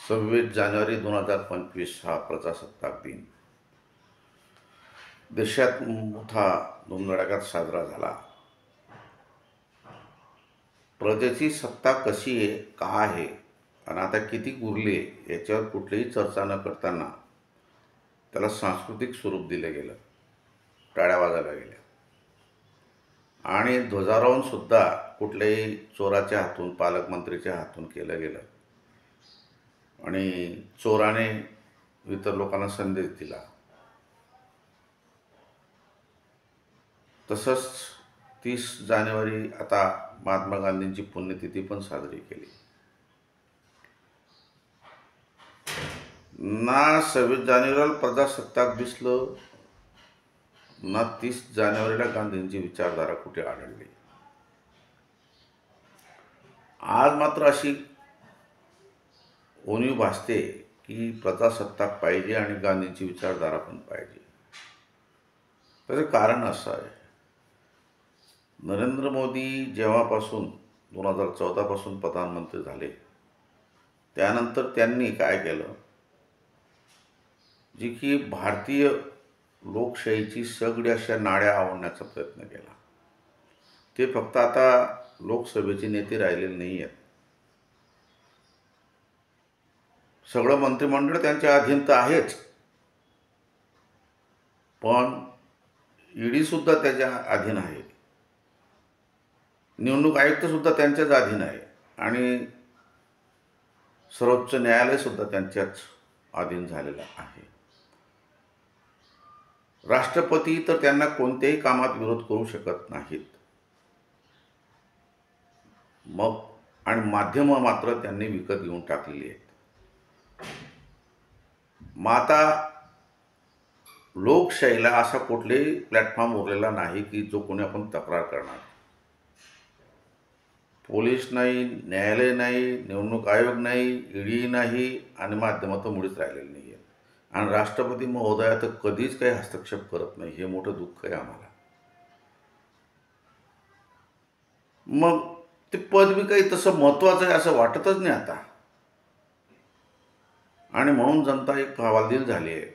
26 जानेवारी 2025 हा प्रजासत्ताक दिन देशात मोठा धुमधडाक्यात साजरा झाला. प्रजेची सत्ता कशी आहे, का आहे आणि आता किती उरली याच्यावर कुठलीही चर्चा न करताना त्याला सांस्कृतिक स्वरूप दिलं गेलं, टाळ्या वाजवल्या गेल्या आणि ध्वजारोहण सुद्धा कुठल्याही चोराच्या हातून, पालकमंत्रीच्या हातून केलं गेलं आणि चोराने इतर लोकांना संदेश दिला. तसंच 30 जानेवारी आता महात्मा गांधींची पुण्यतिथी पण साजरी केली. ना 26 जानेवारीला प्रजासत्ताक दिसलं, ना 30 जानेवारीला गांधींची विचारधारा कुठे आढळली. आज मात्र अशी उणीव भासते की प्रजासत्ताक पाहिजे आणि गांधींची विचारधारा पण पाहिजे. त्याचं कारण असं आहे, नरेंद्र मोदी जेव्हापासून 2014 पासून प्रधानमंत्री झाले त्यानंतर त्यांनी काय केलं, जी की भारतीय लोकशाहीची सगळ्या अशा नाड्या आवडण्याचा प्रयत्न केला. ते फक्त आता लोकसभेचे नेते राहिलेले नाही आहेत. सगळं मंत्रिमंडळ त्यांच्या अधीन तर आहेच, पण ईडी सुद्धा त्याच्या अधीन आहे, निवडणूक आयुक्त सुद्धा त्यांच्याच अधीन आहे आणि सर्वोच्च न्यायालय सुद्धा त्यांच्याच अधीन झालेलं आहे. राष्ट्रपती तर त्यांना कोणत्याही कामात विरोध करू शकत नाहीत. मग आणि माध्यमं मात्र त्यांनी विकत घेऊन टाकलेली आहेत. मग आता लोकशाहीला असा कुठलाही प्लॅटफॉर्म उरलेला नाही की जो कोणी आपण तक्रार करणार. पोलीस नाही, न्यायालय नाही, निवडणूक आयोग नाही, ईडी नाही आणि माध्यमं तर मुळीच राहिलेली नाही आहेत. आणि राष्ट्रपती महोदया तर कधीच काही हस्तक्षेप करत नाही. हे मोठं दुःख आहे आम्हाला. मग ते पद बी काही तसं महत्त्वाचं आहे असं वाटतच नाही आता. आणि म्हणून जनता एक हवालदिल झाली आहे.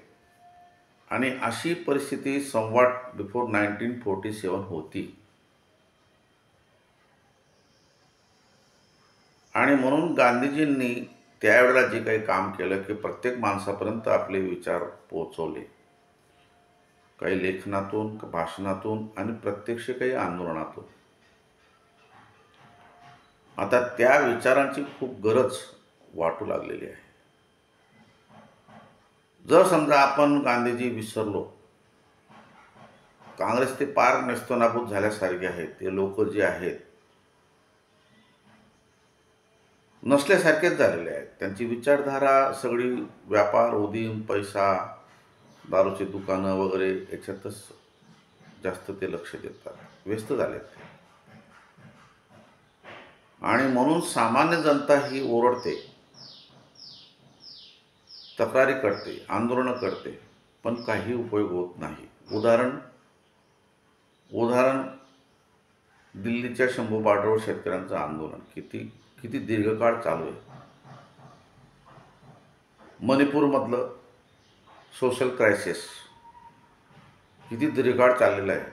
आणि अशी परिस्थिती समवॉट बिफोर 1947 होती. आणि म्हणून गांधीजींनी त्यावेळेला जे काही काम केलं की प्रत्येक माणसापर्यंत आपले विचार पोहोचवले, काही लेखनातून, भाषणातून आणि प्रत्यक्ष काही आंदोलनातून. आता त्या विचारांची खूप गरज वाटू लागलेली आहे. जर समजा आपण गांधीजी विसरलो, काँग्रेस ते पार नेस्तनाबूत झाल्यासारखे आहेत, ते लोक जे आहेत नसल्यासारखेच झालेले आहेत. त्यांची विचारधारा सगळी व्यापार, उदीम, पैसा, दारूची दुकानं वगैरे याच्यातच जास्त ते लक्ष देतात, व्यस्त झालेत. आणि म्हणून सामान्य जनता ही ओरडते, तक्रारी करते, आंदोलनं करते, पण काही उपयोग होत नाही. उदाहरण दिल्लीच्या शंभू बॉर्डरवर शेतकऱ्यांचं आंदोलन किती दीर्घकाळ चालू आहे. मणिपूरमधलं सोशल क्रायसिस किती दीर्घकाळ चाललेलं आहे.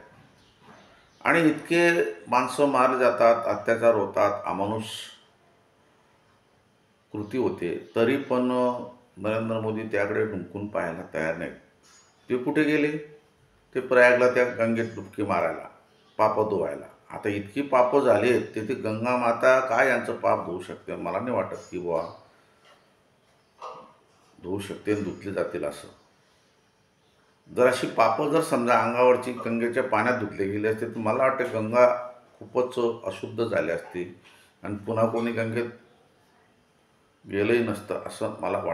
आणि इतके माणसं मारली जातात, अत्याचार होतात, अमानुष कृती होते, तरी पण नरेंद्र मोदी त्याकडे ढुंकून पाहायला तयार नाहीत. ते कुठे गेले? ते प्रयागला त्या गंगेत डुबकी मारायला, पापं धुवायला. आता इतकी पापं झाली आहेत, ते गंगा माता काय यांचं पाप धुवू शकते? मला नाही वाटत की बुवा धुवू शकते, धुतले जातील असं. जर अशी पापं जर समजा अंगावरची गंगेच्या पाण्यात धुतले गेले असते तर मला वाटतं गंगा खूपच अशुद्ध झाली असती आणि पुन्हा कोणी गंगेत गेलंही नसतं असं मला वाटतं.